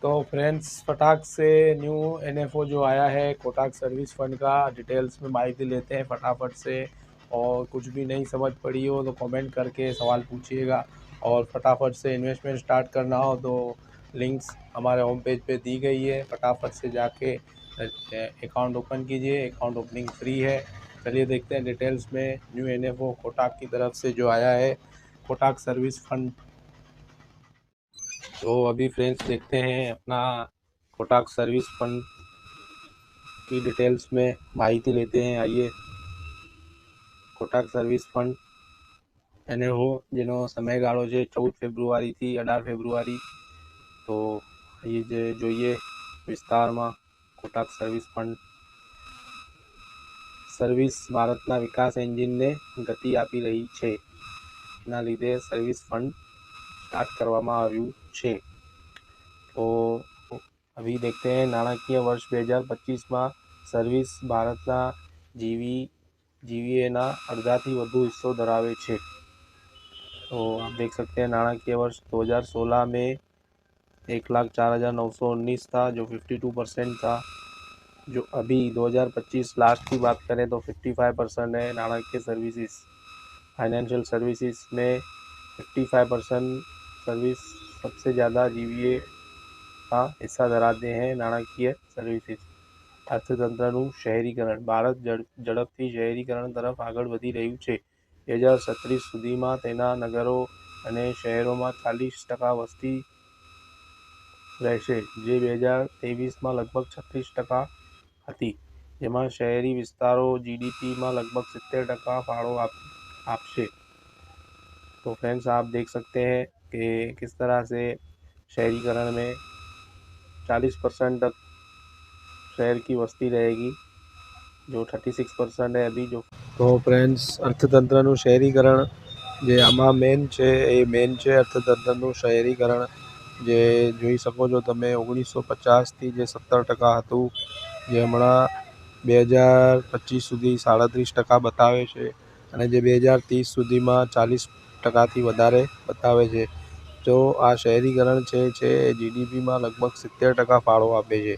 तो फ्रेंड्स, फटाक से न्यू एनएफओ जो आया है कोटक सर्विस फंड का, डिटेल्स में माहिती लेते हैं फटाफट से। और कुछ भी नहीं समझ पड़ी हो तो कमेंट करके सवाल पूछिएगा। और फटाफट से इन्वेस्टमेंट स्टार्ट करना हो तो लिंक्स हमारे होम पेज पे दी गई है, फटाफट से जाके अकाउंट ओपन कीजिए। अकाउंट ओपनिंग फ्री है। चलिए देखते हैं डिटेल्स में न्यू एनएफओ कोटक की तरफ से जो आया है, कोटक सर्विस फंड। तो अभी फ्रेंड्स देखते हैं अपना कोटक सर्विस फंड की डिटेल्स में माहिती लेते हैं। आइए, कोटक सर्विस फंड એને હો જેનો સમયગાળો છે 14 ફેબ્રુઆરીથી 18 ફેબ્રુઆરી। તો એ જે જોઈએ વિસ્તારમાં કોટક સર્વિસ ફંડ સર્વિસ ભારતના વિકાસ એન્જિનને ગતિ આપી રહી છે, એના લીધે સર્વિસ ફંડ સ્ટાર્ટ કરવામાં આવ્યું છે। तो अभी देखते हैं नाણાકીય વર્ષ 2025 में सर्विस भारतना जीवीएना अर्धाथी વધુ हिस्सो धरावे छे। तो आप देख सकते हैं नाણાકીય वर्ष 2016 में 1,04,919 था, जो 52% था। जो अभी 2025 लास्ट की बात करें तो 55% है। नाણાકીય सर्विसेज, फाइनेंशियल सर्विसेज में 55% सर्विस सबसे ज़्यादा जीवीए का हिस्सा धराते हैं। नाણાકીય सर्विसेज अर्थतंत्रનું શહેરીકરણ, ભારત ઝડપથી શહેરીકરણ તરફ આગળ વધી રહ્યું છે। 2037 સુધીમાં તેના નગરો અને શહેરોમાં 40% વસ્તી રહેશે, જે 2023માં લગભગ 36% હતી, જેમાં શહેરી વિસ્તારો જીડીપીમાં लगभग 70% ફાળો આપશે। तो फ्रेंड्स, आप देख सकते हैं कि किस तरह से शहरीकरण में 40% तक शहर की वस्ती रहेगी, जो 36% है अभी जो। तो फ्रेंड्स, अर्थतंत्रનું શહેરીકરણ જે આમાં મેન છે એ મેન છે અર્થતંત્રનું શહેરીકરણ। જે જોઈ શકો છો તમે 1950થી જે 17% હતું, જે હમણાં 2025 સુધી 37% બતાવે છે, અને જે 2030 સુધીમાં 40%થી વધારે બતાવે છે। जो आ शहरीकरण છે એ जीडीपीમાં लगभग 70% ફાળો આપે છે।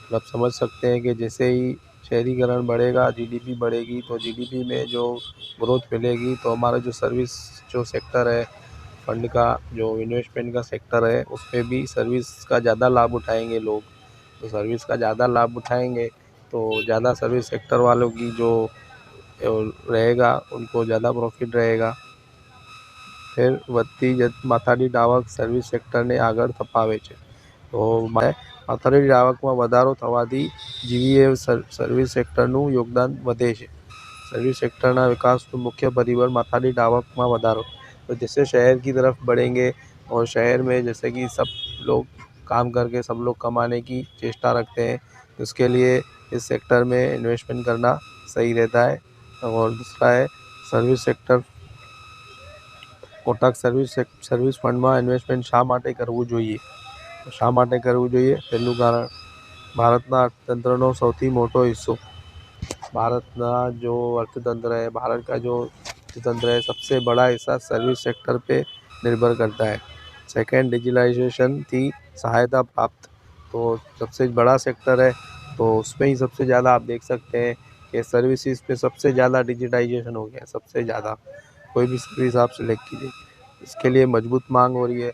मतलब समझ सकते हैं कि जैसे ही शहरीकरण बढ़ेगा, जीडीपी बढ़ेगी, तो जीडीपी में जो ग्रोथ मिलेगी, तो हमारा जो सर्विस जो सेक्टर है फंड का, जो इन्वेस्टमेंट का सेक्टर है, उसमें भी सर्विस का ज़्यादा लाभ उठाएंगे लोग। तो सर्विस का ज़्यादा लाभ उठाएंगे तो ज़्यादा सर्विस सेक्टर वालों की जो रहेगा उनको ज़्यादा प्रॉफिट रहेगा। फिर વધતી માથાદીઠ આવક સર્વિસ સેક્ટરને આગળ ધપાવે છે। તો માથાદીઠ આવકમાં વધારો થવાથી જીવીએ સર્વિસ સેક્ટરનું યોગદાન વધે છે। सर्विस सेक्टरना विकासનું मुख्य परिबळ माथादीठ आवकમાં વધારો। तो जैसे शहर की तरफ बढ़ेंगे और शहर में जैसे कि सब लोग काम करके सब लोग कमाने की चेष्टा रखते हैं, तो उसके लिए इस सेक्टर में इन्वेस्टमेंट करना सही रहता है। और दूसरा है सर्विस सेक्टर। कोटक सर्विस फंडમાં ઇન્વેસ્ટમેન્ટ શા માટે કરવું જોઈએ? તો શા માટે કરવું જોઈએ? પહેલું કારણ, ભારતના અર્થતંત્રનો સૌથી મોટો હિસ્સો, भारतना जो अर्थतंत्र है, भारत का जो अर्थतंत्र है, सबसे बड़ा हिस्सा सर्विस सेक्टर पे निर्भर करता है। सेकेंड, डिजिटलाइजेशन थी सहायता प्राप्त। तो सबसे बड़ा सेक्टर है, तो उसमें ही सबसे ज़्यादा आप देख सकते हैं कि सर्विसेज पे सबसे ज़्यादा डिजिटाइजेशन हो गया। सबसे ज़्यादा कोई भी सर्विस आप सिलेक्ट कीजिए, इसके लिए मजबूत मांग हो रही है।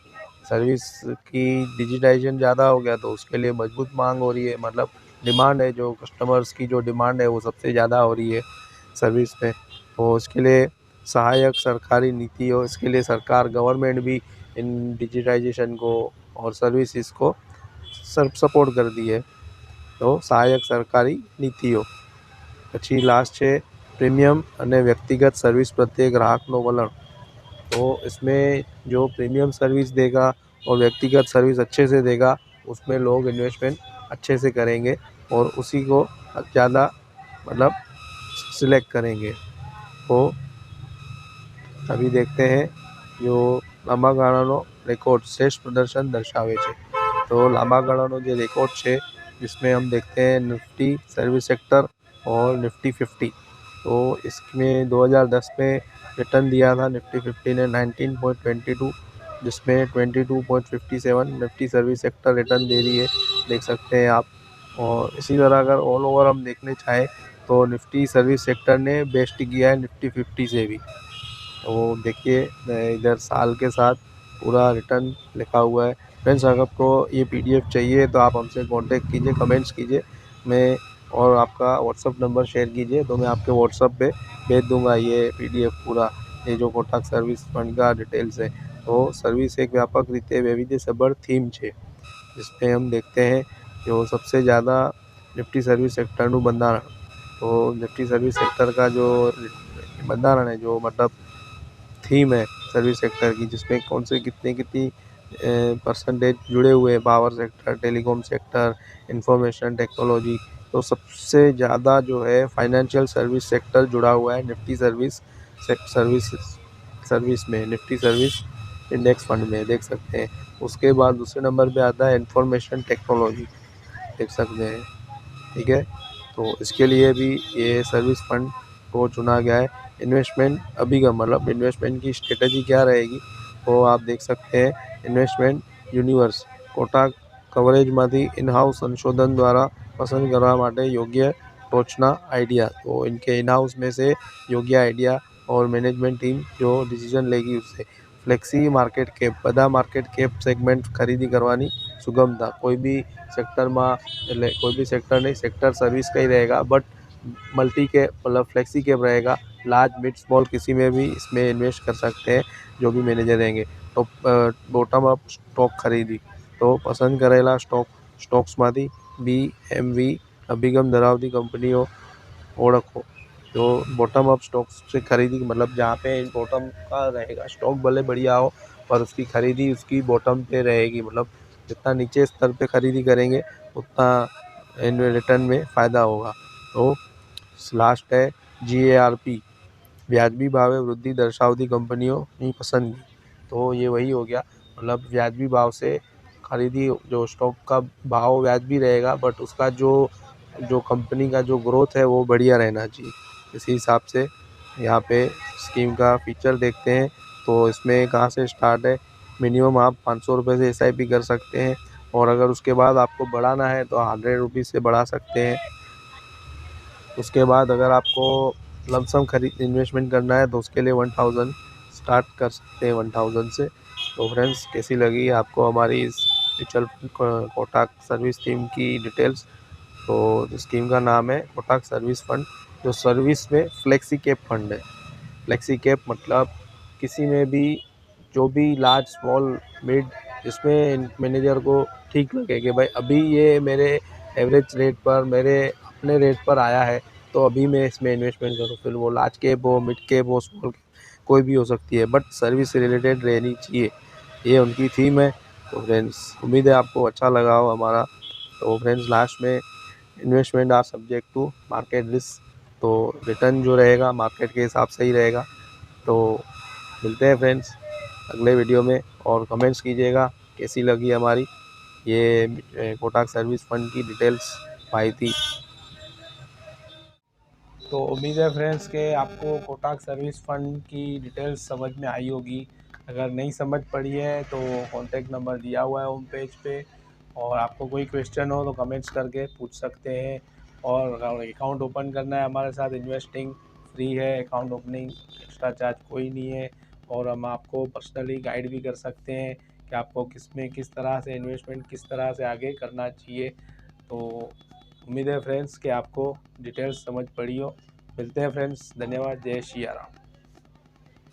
सर्विस की डिजिटाइजेशन ज़्यादा हो गया तो उसके लिए मजबूत मांग हो रही है, मतलब डिमांड है, जो कस्टमर्स की जो डिमांड है वो सबसे ज़्यादा हो रही है सर्विस पे। तो इसके लिए सहायक सरकारी नीति हो, इसके लिए सरकार गवर्नमेंट भी इन डिजिटाइजेशन को और सर्विसेज को सपोर्ट कर दी है। तो सहायक सरकारी नीतिओ। પછી લાસ્ટ છે પ્રીમિયમ અને વ્યક્તિગત સર્વિસ પ્રત્યે ગ્રાહકનો વલણ। तो इसमें जो प्रीमियम सर्विस देगा और व्यक्तिगत सर्विस अच्छे से देगा, उसमें लोग इन्वेस्टमेंट अच्छे से करेंगे और उसी को ज़्यादा मतलब सिलेक्ट करेंगे। तो अभी देखते हैं जो લાંબા ગાળાનો રેકોર્ડ શ્રેષ્ઠ પ્રદર્શન દર્શાવે છે। तो લાંબા ગાળાનો જે રેકોર્ડ છે, जिसमें हम देखते हैं निफ्टी सर्विस सेक्टर और निफ्टी 50। तो इसमें 2010 में रिटर्न दिया था निफ्टी 50 ने 19.22, जिसमें 22.57 निफ्टी सर्विस सेक्टर रिटर्न दे रही है, देख सकते हैं आप। और इसी तरह अगर ऑल ओवर हम देखने चाहें तो निफ्टी सर्विस सेक्टर ने बेस्ट किया है निफ्टी 50 से भी। तो देखिए इधर साल के साथ पूरा रिटर्न लिखा हुआ है। फ्रेंड्स अगर आपको ये पीडीएफ चाहिए तो आप हमसे कांटेक्ट कीजिए, कमेंट्स कीजिए, मैं और आपका व्हाट्सअप नंबर शेयर कीजिए तो मैं आपके व्हाट्सअप पे भेज दूंगा ये पीडीएफ पूरा, ये जो कोटक सर्विस फंड का डिटेल्स है। तो सर्विस एक व्यापक रीते वैविध्यसभर थीम છે, जिसमें हम देखते हैं जो सबसे ज़्यादा निफ्टी सर्विस सेक्टरનું બંધારણ। तो निफ्टी सर्विस सेक्टर का जो બંધારણ है, जो मतलब थीम है सर्विस सेक्टर की, जिसमें कौन से कितनी कितनी परसेंटेज जुड़े हुए हैं, power sector, telecom sector, information technology. तो सबसे ज़्यादा जो है फाइनेंशियल सर्विस सेक्टर जुड़ा हुआ है निफ्टी सर्विस में, निफ्टी सर्विस इंडेक्स फंड में, देख सकते हैं। उसके बाद दूसरे नंबर पे आता है इंफॉर्मेशन टेक्नोलॉजी, देख सकते हैं। ठीक है, तो इसके लिए भी ये सर्विस फंड को चुना गया है। इन्वेस्टमेंट अभिगम मतलब इन्वेस्टमेंट की स्ट्रेटजी क्या रहेगी वो आप देख सकते हैं। इन्वेस्टमेंट यूनिवर्स कोटक कवरेजમાંથી इन हाउस संशोधन द्वारा पसंद करवा માટે योग्य टोचना आइडिया। तो इनके इन हाउस में से योग्य आइडिया और मैनेजमेंट टीम जो डिसीजन लेगी उससे फ्लेक्सी मार्केट कैप, બધા માર્કેટ કેપ સેગમેન્ટ ખરીદી કરવાની સુગમતા। कोई भी સેક્ટરમાં એટલે कोई भी सेक्टर नहीं, सेक्टर सर्विस का ही रहेगा, बट मल्टी कैप मतलब फ्लेक्सी कैप रहेगा। लार्ज मिड स्मॉल किसी में भी इसमें इन्वेस्ट कर सकते हैं जो भी मैनेजर रहेंगे। तो बॉटम अप स्टॉक खरीदी, तो पसंद करेला स्टॉक्सમાંથી BMV અભિગમ ધરાવતી કંપનીઓ ઓળખો। तो बॉटम अप स्टॉक्स से खरीदी मतलब जहाँ पे बॉटम का रहेगा, स्टॉक भले बढ़िया हो पर उसकी खरीदी उसकी बॉटम पे रहेगी, मतलब जितना नीचे स्तर पे खरीदी करेंगे उतना इन रिटर्न में फ़ायदा होगा। तो लास्ट है GARP, વ્યાજબી ભાવે વૃદ્ધિ દર્શાવતી કંપનીઓની પસંદગી। तो ये वही हो गया, मतलब व्याजबी भाव से खरीदी, जो स्टॉक का भाव व्याजबी रहेगा बट उसका जो कंपनी का जो ग्रोथ है वो बढ़िया रहना चाहिए। इसी हिसाब से यहाँ पे स्कीम का फीचर देखते हैं। तो इसमें कहाँ से स्टार्ट है, मिनिमम आप 500 रुपये से SIP कर सकते हैं, और अगर उसके बाद आपको बढ़ाना है तो 100 रुपीज़ से बढ़ा सकते हैं। उसके बाद अगर आपको लमसम खरीद इन्वेस्टमेंट करना है तो उसके लिए 1000 स्टार्ट कर सकते हैं, 1000 से। तो फ्रेंड्स कैसी लगी आपको हमारी इस म्यूचुअल कोटक सर्विस स्कीम की डिटेल्स। तो स्कीम का नाम है कोटक सर्विस फंड, जो सर्विस में फ्लेक्सी कैप फंड है। फ्लेक्सी कैप मतलब किसी में भी जो भी लार्ज स्मॉल मिड, जिसमें मैनेजर को ठीक लगे कि भाई अभी ये मेरे एवरेज रेट पर, मेरे अपने रेट पर आया है तो अभी मैं इसमें इन्वेस्टमेंट करूँ। फिर वो लार्ज कैप हो, मिड कैप हो, स्मॉल कैप कोई भी हो सकती है, बट सर्विस से रिलेटेड रहनी चाहिए, ये उनकी थीम है। तो फ्रेंड्स उम्मीद है आपको अच्छा लगा हो हमारा। तो फ्रेंड्स लास्ट में investment are subject to market risk, तो रिटर्न जो रहेगा मार्केट के हिसाब से ही रहेगा। तो मिलते हैं फ्रेंड्स अगले वीडियो में, और कमेंट्स कीजिएगा कैसी लगी हमारी ये कोटक सर्विस फंड की डिटेल्स माहिती। तो उम्मीद है फ्रेंड्स कि आपको कोटक सर्विस फंड की डिटेल्स समझ में आई होगी। अगर नहीं समझ पड़ी है तो कॉन्टैक्ट नंबर दिया हुआ है होम पेज पे, और आपको कोई क्वेश्चन हो तो कमेंट्स करके पूछ सकते हैं। और अगर अकाउंट ओपन करना है हमारे साथ, इन्वेस्टिंग फ्री है, अकाउंट ओपनिंग एक्स्ट्रा चार्ज कोई नहीं है। और हम आपको पर्सनली गाइड भी कर सकते हैं कि आपको किस तरह से इन्वेस्टमेंट किस तरह से आगे करना चाहिए। तो उम्मीद है फ्रेंड्स कि आपको डिटेल्स समझ पड़ी हो। मिलते हैं फ्रेंड्स, धन्यवाद, जय श्री राम।